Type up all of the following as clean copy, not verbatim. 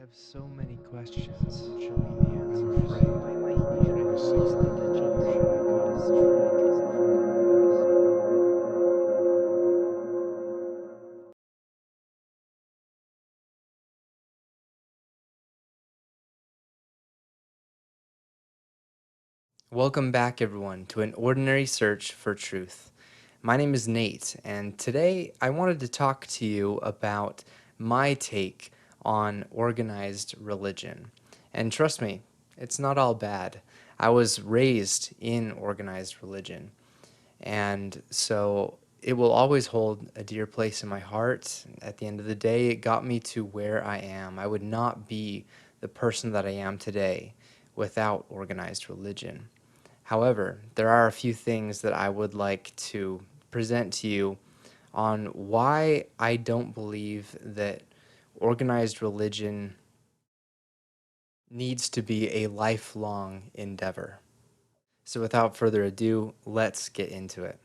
have so many questions. Show me the answers. I'm afraid. Why am I here? I wasted the junction. I got a strike. Welcome back, everyone, to An Ordinary Search for Truth. My name is Nate, and today I wanted to talk to you about my take on organized religion. And trust me, it's not all bad. I was raised in organized religion, and so it will always hold a dear place in my heart. At the end of the day, it got me to where I am. I would not be the person that I am today without organized religion. However, there are a few things that I would like to present to you on why I don't believe that organized religion needs to be a lifelong endeavor. So, without further ado, let's get into it.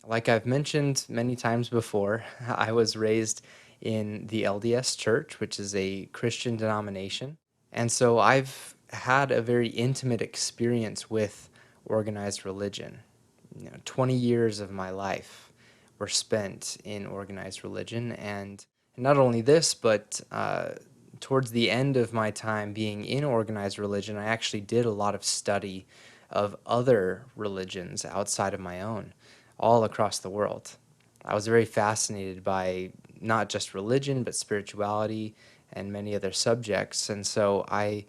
Like I've mentioned many times before, I was raised in the LDS Church, which is a Christian denomination. And so I've had a very intimate experience with organized religion. 20 years of my life were spent in organized religion. And not only this, but towards the end of my time being in organized religion, I actually did a lot of study of other religions outside of my own, all across the world. I was very fascinated by not just religion, but spirituality and many other subjects. And so I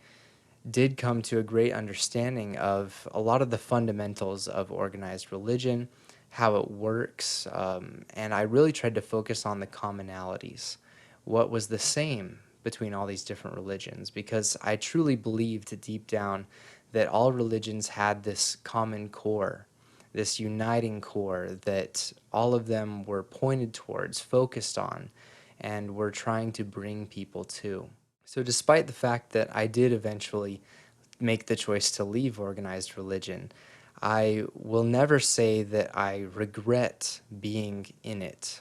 did come to a great understanding of a lot of the fundamentals of organized religion, how it works, and I really tried to focus on the commonalities. What was the same between all these different religions? Because I truly believed deep down that all religions had this common core, this uniting core that all of them were pointed towards, focused on, and were trying to bring people to. So, despite the fact that I did eventually make the choice to leave organized religion, I will never say that I regret being in it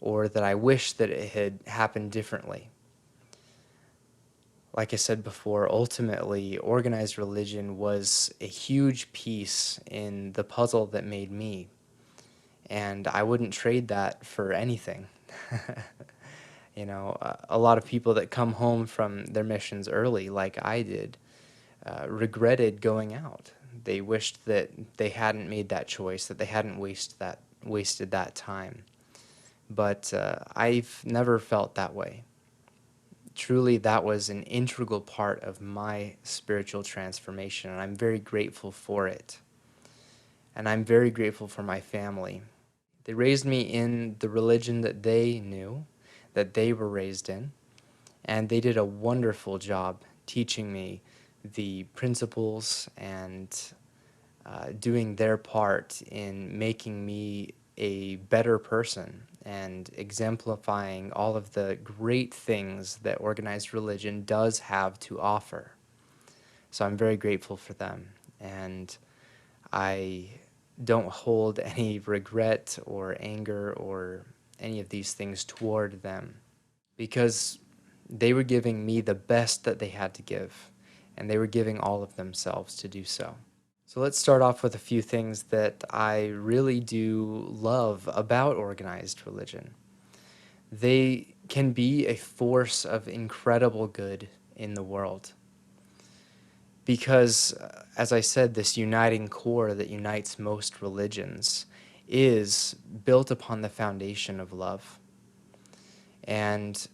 or that I wish that it had happened differently. Like I said before, ultimately, organized religion was a huge piece in the puzzle that made me, and I wouldn't trade that for anything. A lot of people that come home from their missions early, like I did, regretted going out. They wished that they hadn't made that choice, that they hadn't wasted that time. But I've never felt that way. Truly, that was an integral part of my spiritual transformation, and I'm very grateful for it. And I'm very grateful for my family. They raised me in the religion that they knew, that they were raised in, and they did a wonderful job teaching me the principles and doing their part in making me a better person and exemplifying all of the great things that organized religion does have to offer. So I'm very grateful for them, and I don't hold any regret or anger or any of these things toward them because they were giving me the best that they had to give, and they were giving all of themselves to do so. So let's start off with a few things that I really do love about organized religion. They can be a force of incredible good in the world because, as I said, this uniting core that unites most religions is built upon the foundation of love. And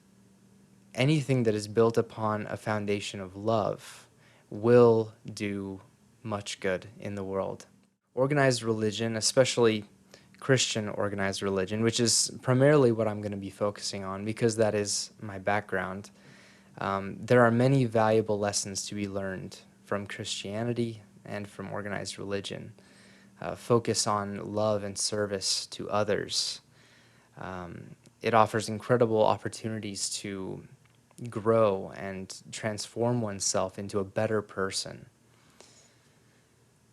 anything that is built upon a foundation of love will do much good in the world. Organized religion, especially Christian organized religion, which is primarily what I'm going to be focusing on because that is my background, there are many valuable lessons to be learned from Christianity and from organized religion. Focus on love and service to others. It offers incredible opportunities to grow and transform oneself into a better person.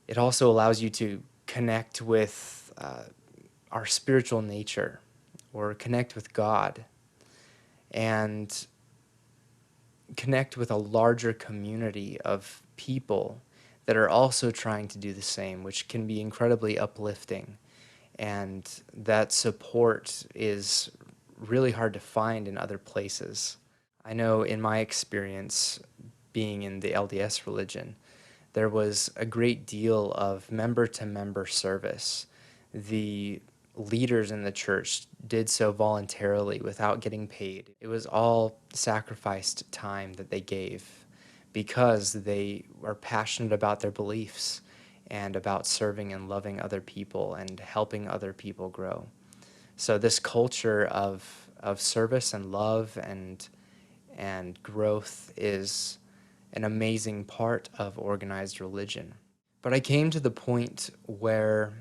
It also allows you to connect with our spiritual nature or connect with God. And connect with a larger community of people that are also trying to do the same, which can be incredibly uplifting. And that support is really hard to find in other places. I know in my experience being in the LDS religion, there was a great deal of member to member service. The leaders in the church did so voluntarily without getting paid. It was all sacrificed time that they gave because they are passionate about their beliefs and about serving and loving other people and helping other people grow. So this culture of service and love and growth is an amazing part of organized religion. But I came to the point where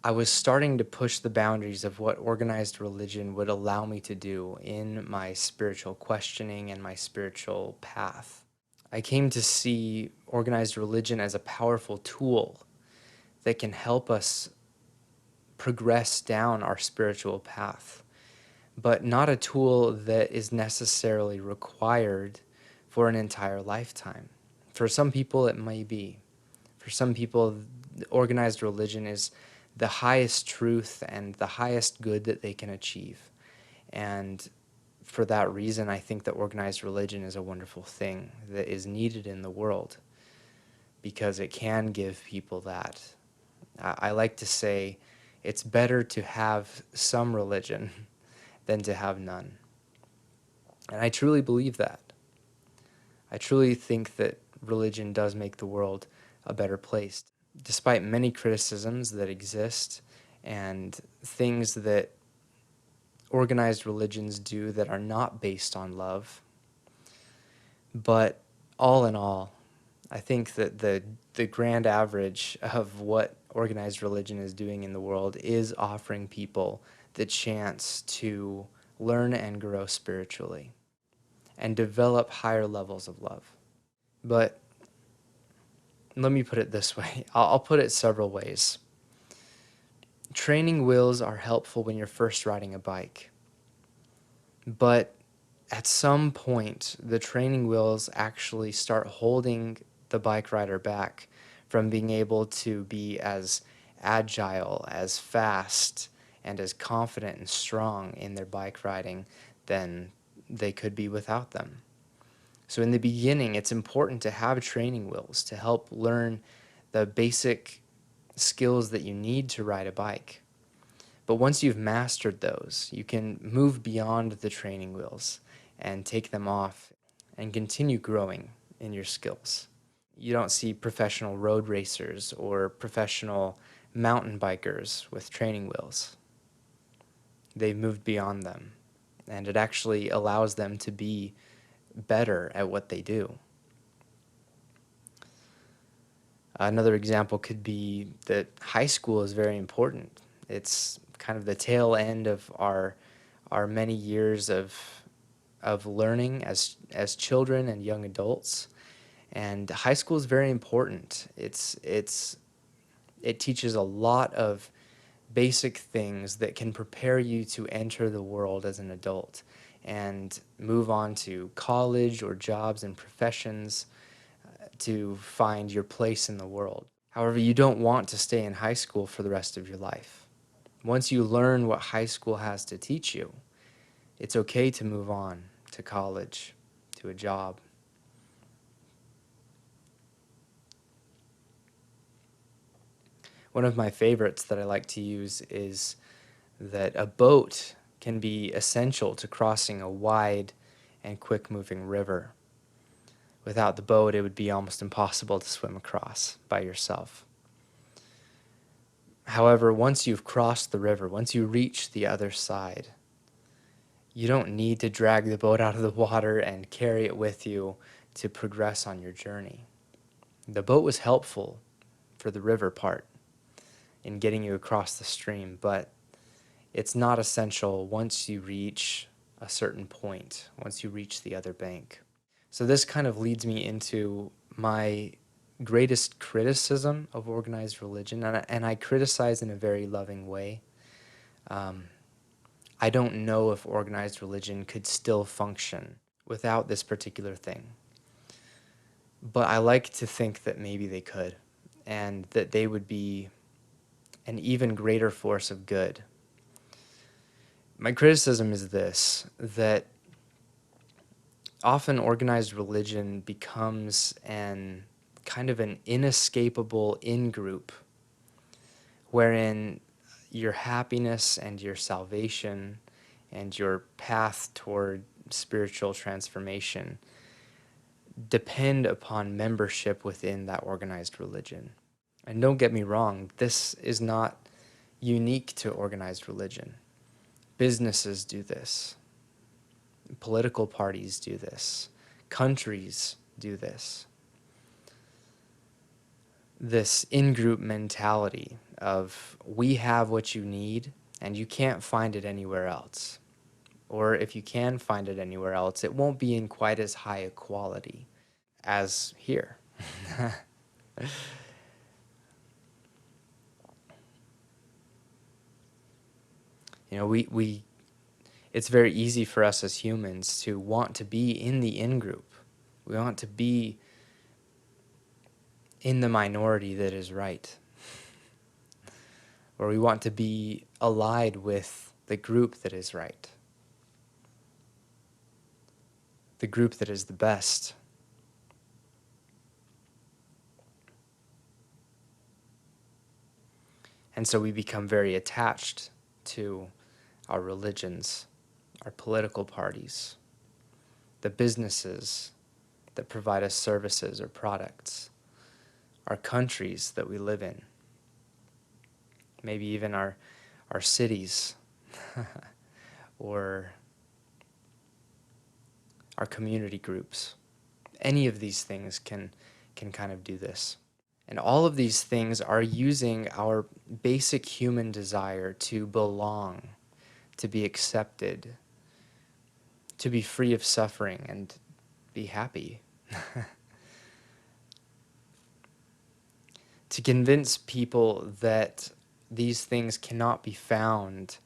I was starting to push the boundaries of what organized religion would allow me to do in my spiritual questioning and my spiritual path. I came to see organized religion as a powerful tool that can help us progress down our spiritual path, but not a tool that is necessarily required for an entire lifetime. For some people, it may be. For some people, organized religion is the highest truth and the highest good that they can achieve. And for that reason, I think that organized religion is a wonderful thing that is needed in the world because it can give people that. I like to say it's better to have some religion than to have none. And I truly believe that. I truly think that religion does make the world a better place. Despite many criticisms that exist and things that organized religions do that are not based on love, but all in all, I think that the grand average of what organized religion is doing in the world is offering people the chance to learn and grow spiritually and develop higher levels of love. But let me put it this way. I'll put it several ways. Training wheels are helpful when you're first riding a bike, but at some point, the training wheels actually start holding the bike rider back from being able to be as agile, as fast, and as confident and strong in their bike riding than they could be without them. So in the beginning, it's important to have training wheels to help learn the basic skills that you need to ride a bike. But once you've mastered those, you can move beyond the training wheels and take them off and continue growing in your skills. You don't see professional road racers or professional mountain bikers with training wheels. They've moved beyond them, and it actually allows them to be better at what they do. Another example could be that high school is very important. It's kind of the tail end of our many years of learning as children and young adults. And high school is very important. It teaches a lot of basic things that can prepare you to enter the world as an adult and move on to college or jobs and professions to find your place in the world. However, you don't want to stay in high school for the rest of your life. Once you learn what high school has to teach you, it's okay to move on to college, to a job. One of my favorites that I like to use is that a boat can be essential to crossing a wide and quick-moving river. Without the boat, it would be almost impossible to swim across by yourself. However, once you've crossed the river, once you reach the other side, you don't need to drag the boat out of the water and carry it with you to progress on your journey. The boat was helpful for the river part in getting you across the stream, but it's not essential once you reach a certain point, once you reach the other bank. So this kind of leads me into my greatest criticism of organized religion, and I criticize in a very loving way. I don't know if organized religion could still function without this particular thing. But I like to think that maybe they could, and that they would be an even greater force of good. My criticism is this, that often organized religion becomes an kind of an inescapable in-group wherein your happiness and your salvation and your path toward spiritual transformation depend upon membership within that organized religion. And don't get me wrong, this is not unique to organized religion. Businesses do this. Political parties do this. Countries do this. This in-group mentality of we have what you need and you can't find it anywhere else. Or if you can find it anywhere else, it won't be in quite as high a quality as here. You know, it's very easy for us as humans to want to be in the in-group. We want to be in the minority that is right. Or we want to be allied with the group that is right. The group that is the best. And so we become very attached to our religions, our political parties, the businesses that provide us services or products, our countries that we live in, maybe even our cities or our community groups. Any of these things can kind of do this. And all of these things are using our basic human desire to belong, to be accepted, to be free of suffering and be happy. To convince people that these things cannot be found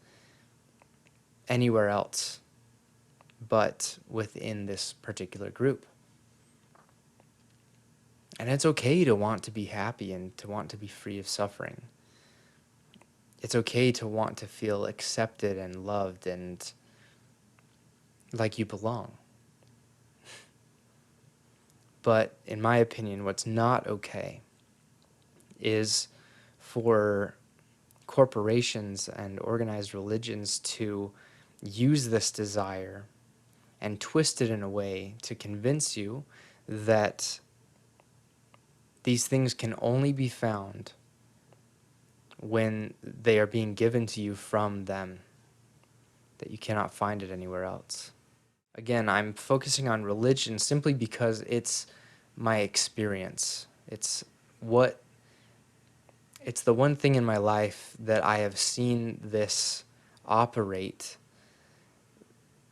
anywhere else but within this particular group. And it's okay to want to be happy and to want to be free of suffering. It's okay to want to feel accepted and loved and like you belong. But in my opinion, what's not okay is for corporations and organized religions to use this desire and twist it in a way to convince you that these things can only be found when they are being given to you from them, that you cannot find it anywhere else. Again, I'm focusing on religion simply because it's my experience. It's the one thing in my life that I have seen this operate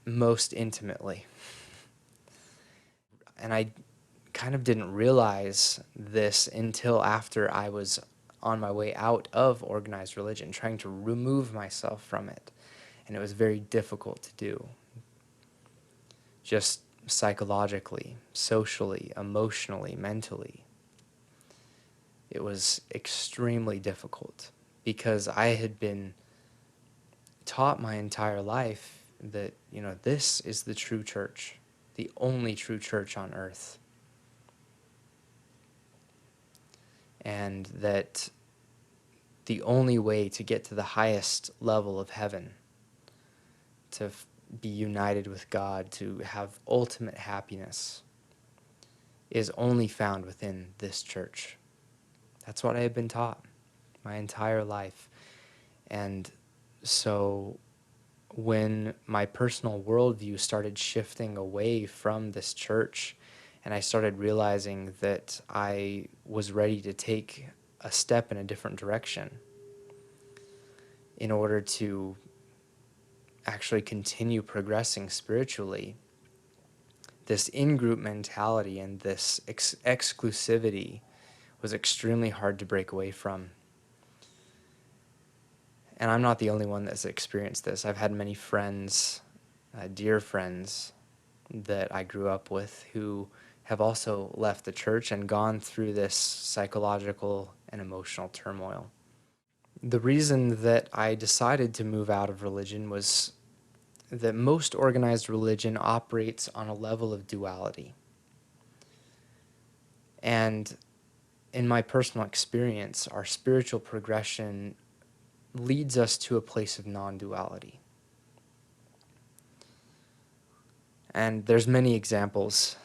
most intimately. And I kind of didn't realize this until after I was on my way out of organized religion, trying to remove myself from it. And it was very difficult to do. Just psychologically, socially, emotionally, mentally. It was extremely difficult because I had been taught my entire life that, this is the true church, the only true church on earth. And that the only way to get to the highest level of heaven, to be united with God, to have ultimate happiness, is only found within this church. That's what I had been taught my entire life. And so when my personal worldview started shifting away from this church, and I started realizing that I was ready to take a step in a different direction in order to actually continue progressing spiritually, this in-group mentality and this exclusivity was extremely hard to break away from. And I'm not the only one that's experienced this. I've had many friends, dear friends, that I grew up with who have also left the church and gone through this psychological and emotional turmoil. The reason that I decided to move out of religion was that most organized religion operates on a level of duality. And in my personal experience, our spiritual progression leads us to a place of non-duality. And there's many examples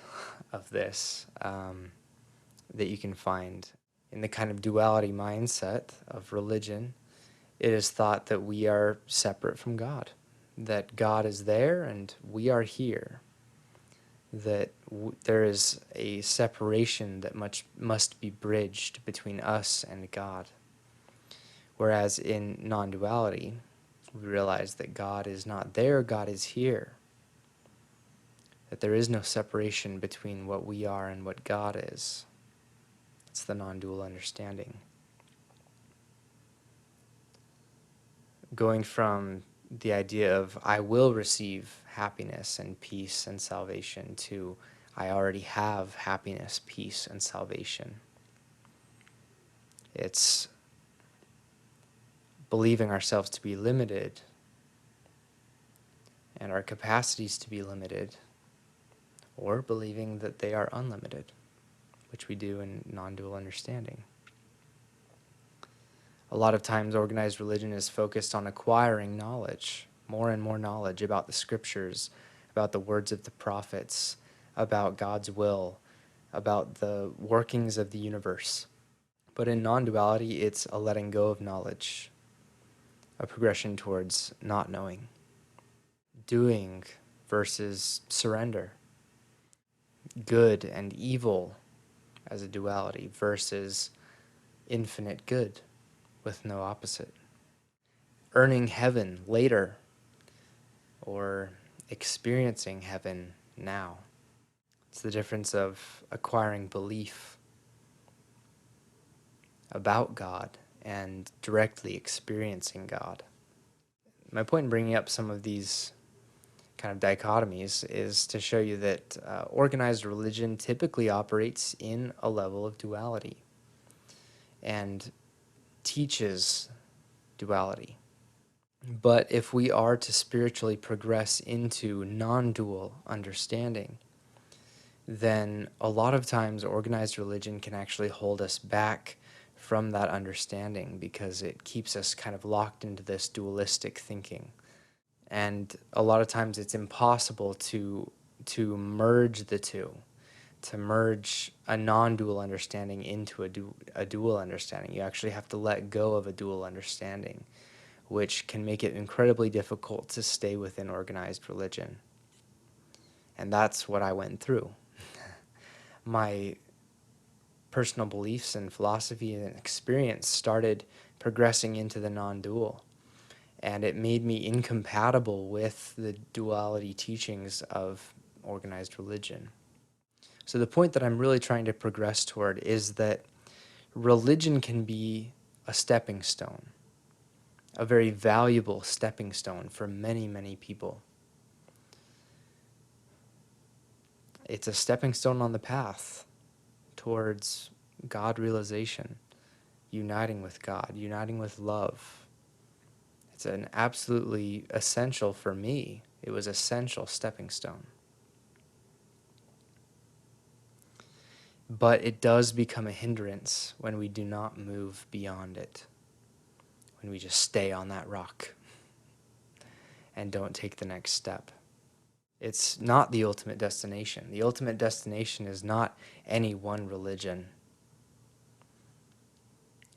of this that you can find. In the kind of duality mindset of religion, it is thought that we are separate from God, that God is there and we are here, that there is a separation that must be bridged between us and God. Whereas in non-duality, we realize that God is not there, God is here. That there is no separation between what we are and what God is. It's the non-dual understanding. Going from the idea of I will receive happiness and peace and salvation to I already have happiness, peace, and salvation. It's believing ourselves to be limited and our capacities to be limited, or believing that they are unlimited, which we do in non-dual understanding. A lot of times organized religion is focused on acquiring knowledge, more and more knowledge about the scriptures, about the words of the prophets, about God's will, about the workings of the universe. But in non-duality, it's a letting go of knowledge, a progression towards not knowing, doing versus surrender, good and evil as a duality versus infinite good with no opposite. Earning heaven later or experiencing heaven now. It's the difference of acquiring belief about God and directly experiencing God. My point in bringing up some of these kind of dichotomies is to show you that organized religion typically operates in a level of duality and teaches duality. But if we are to spiritually progress into non-dual understanding, then a lot of times organized religion can actually hold us back from that understanding because it keeps us kind of locked into this dualistic thinking. And a lot of times it's impossible to merge the two, to merge a non-dual understanding into a dual understanding. You actually have to let go of a dual understanding, which can make it incredibly difficult to stay within organized religion. And that's what I went through. My personal beliefs and philosophy and experience started progressing into the non-dual, and it made me incompatible with the duality teachings of organized religion. So the point that I'm really trying to progress toward is that religion can be a stepping stone, a very valuable stepping stone for many, many people. It's a stepping stone on the path towards God realization, uniting with God, uniting with love. It's an absolutely essential for me. It was essential stepping stone. But it does become a hindrance when we do not move beyond it, when we just stay on that rock and don't take the next step. It's not the ultimate destination. The ultimate destination is not any one religion.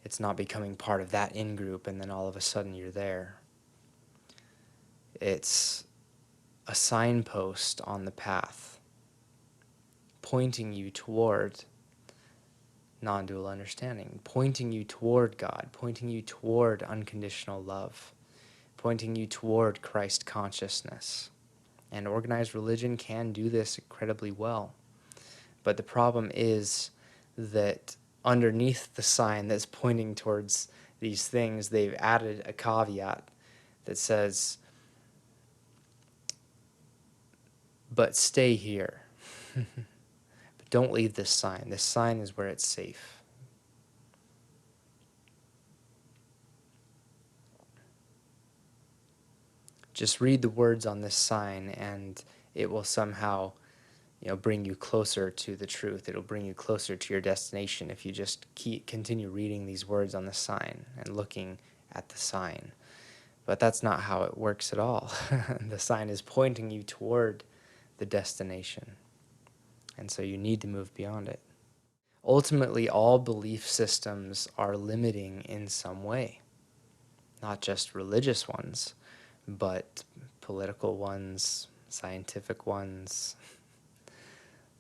It's not becoming part of that in-group and then all of a sudden you're there. It's a signpost on the path, pointing you toward non-dual understanding, pointing you toward God, pointing you toward unconditional love, pointing you toward Christ consciousness. And organized religion can do this incredibly well. But the problem is that underneath the sign that's pointing towards these things, they've added a caveat that says, but stay here. But don't leave this sign. This sign is where it's safe. Just read the words on this sign, and it will somehow, bring you closer to the truth. It'll bring you closer to your destination if you just continue reading these words on the sign and looking at the sign. But that's not how it works at all. The sign is pointing you toward the destination, and so you need to move beyond it. Ultimately, all belief systems are limiting in some way, not just religious ones, but political ones, scientific ones.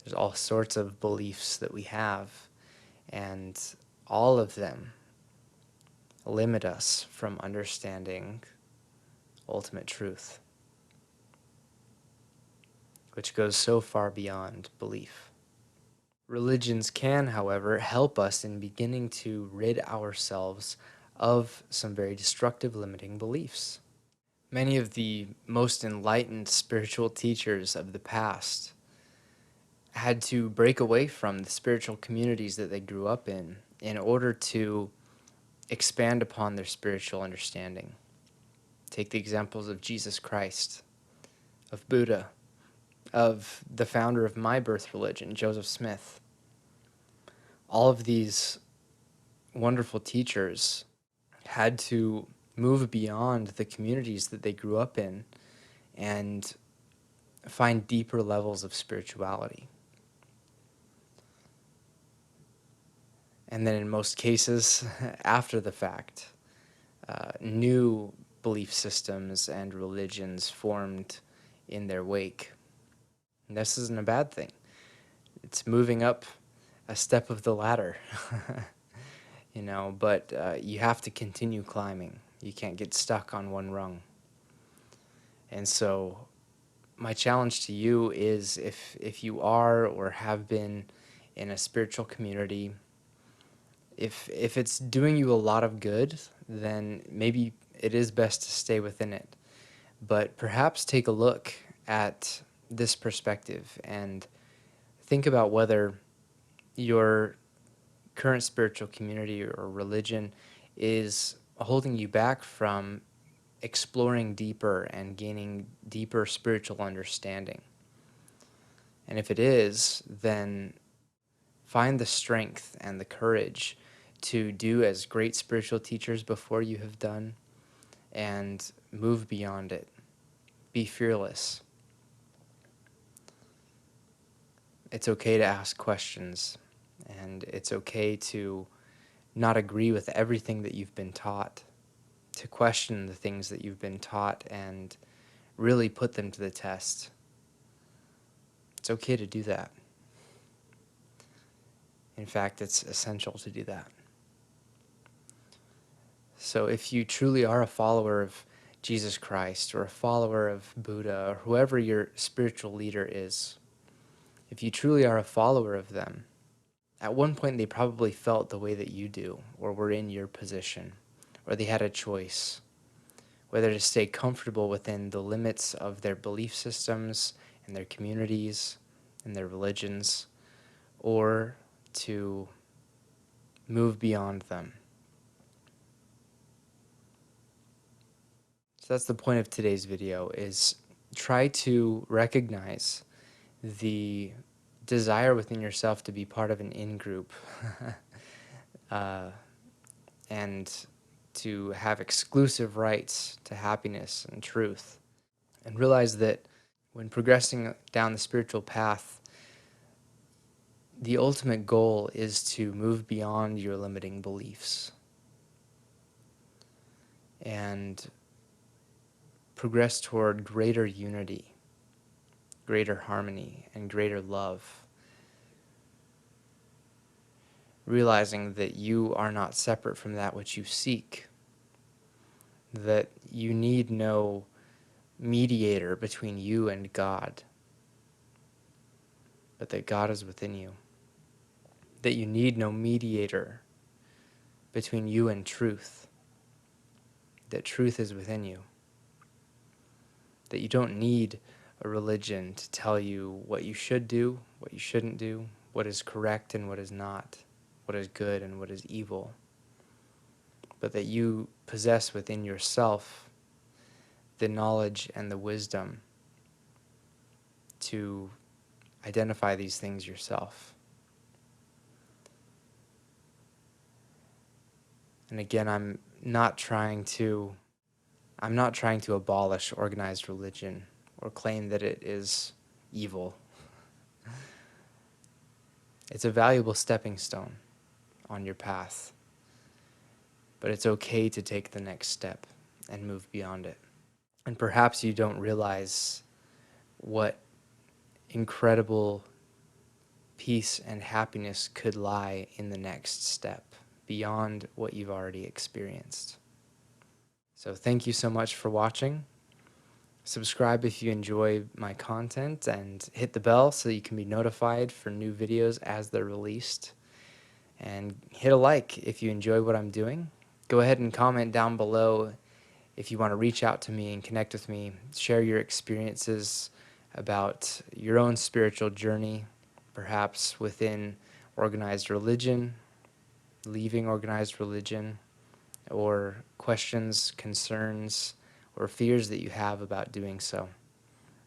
There's all sorts of beliefs that we have, and all of them limit us from understanding ultimate truth, which goes so far beyond belief. Religions can, however, help us in beginning to rid ourselves of some very destructive limiting beliefs. Many of the most enlightened spiritual teachers of the past had to break away from the spiritual communities that they grew up in order to expand upon their spiritual understanding. Take the examples of Jesus Christ, of Buddha, of the founder of my birth religion, Joseph Smith. All of these wonderful teachers had to move beyond the communities that they grew up in and find deeper levels of spirituality. And then in most cases, after the fact, new belief systems and religions formed in their wake. And this isn't a bad thing. It's moving up a step of the ladder, but you have to continue climbing. You can't get stuck on one rung. And so my challenge to you is if you are or have been in a spiritual community, if it's doing you a lot of good, then maybe it is best to stay within it. But perhaps take a look at this perspective and think about whether your current spiritual community or religion is holding you back from exploring deeper and gaining deeper spiritual understanding. And if it is, then find the strength and the courage to do as great spiritual teachers before you have done and move beyond it. Be fearless. It's okay to ask questions, and it's okay to not agree with everything that you've been taught, to question the things that you've been taught and really put them to the test. It's okay to do that. In fact, it's essential to do that. So if you truly are a follower of Jesus Christ or a follower of Buddha or whoever your spiritual leader is, if you truly are a follower of them, at one point they probably felt the way that you do or were in your position, or they had a choice, whether to stay comfortable within the limits of their belief systems and their communities and their religions, or to move beyond them. So that's the point of today's video, is try to recognize the desire within yourself to be part of an in-group and to have exclusive rights to happiness and truth. And realize that when progressing down the spiritual path, the ultimate goal is to move beyond your limiting beliefs and progress toward greater unity, greater harmony, and greater love. Realizing that you are not separate from that which you seek, that you need no mediator between you and God, but that God is within you, that you need no mediator between you and truth, that truth is within you, that you don't need a religion to tell you what you should do, what you shouldn't do, what is correct and what is not, what is good and what is evil, but that you possess within yourself the knowledge and the wisdom to identify these things yourself. And again, I'm not trying to abolish organized religion or claim that it is evil. It's a valuable stepping stone on your path, but it's okay to take the next step and move beyond it. And perhaps you don't realize what incredible peace and happiness could lie in the next step beyond what you've already experienced. So thank you so much for watching. Subscribe if you enjoy my content and hit the bell so you can be notified for new videos as they're released. And hit a like if you enjoy what I'm doing. Go ahead and comment down below if you want to reach out to me and connect with me, share your experiences about your own spiritual journey, perhaps within organized religion, leaving organized religion, or questions, concerns, or fears that you have about doing so.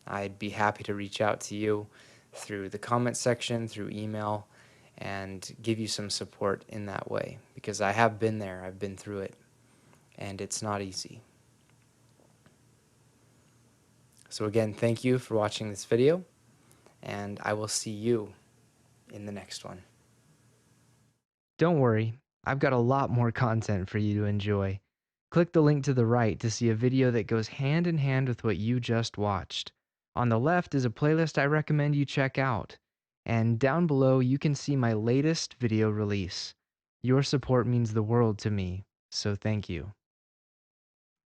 I'd be happy to reach out to you through the comment section, through email, and give you some support in that way, because I have been there, I've been through it, and it's not easy. So again, thank you for watching this video, and I will see you in the next one. Don't worry, I've got a lot more content for you to enjoy. Click the link to the right to see a video that goes hand in hand with what you just watched. On the left is a playlist I recommend you check out. And down below you can see my latest video release. Your support means the world to me, so thank you.